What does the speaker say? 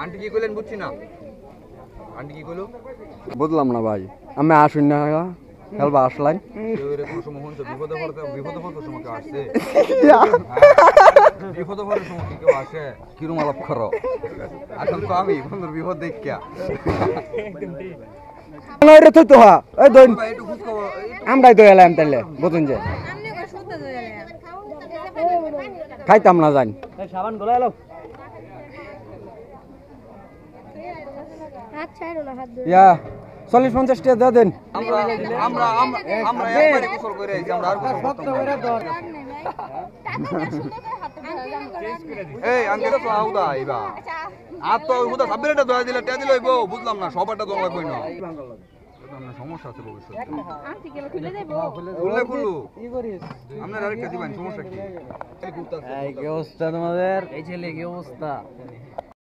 aunty কি কইলেন বুঝছি না আন্টি কি কইলো বুঝলাম না ভাই আমি আসুন না খেলবা আসলাম কেউ এরকম সময় হচ্ছে বিপদে পড়তে সময় কেউ আসছে বিপদে পড়ার সময় কি কেউ আসে কিরম আলাপ করো এখন তো আমি বন্ধুর বিপদ দেখিয়া তো হা এই দইন একটু খোঁজ খবর আমরাই তো এলাম তাহলে বুঝুন যে খাইতাম না জানি সাবান গোলা এলো ইয়া 40-50 টাকা দিয়ে দেন আমরা আমরা আমরা আমরা একবারে গোসল করে আইছি আমরা আর গোসল এই আঙ্কেল তো আউদা আইবা আর তো হুদা সাবরেটা দয়া দিলে টা দিলে হইবো বুঝলাম না সবারটা দোয়া লাগবে না আপনার সমস্যা আছে ভবিষ্যতে আন্টি কেন খুলে দেবো খুললে খুলু কি করিস আপনার আরেকটা দিবেন সমস্যা কি এই কি অবস্থা তোমাদের এই ছেলে কি অবস্থা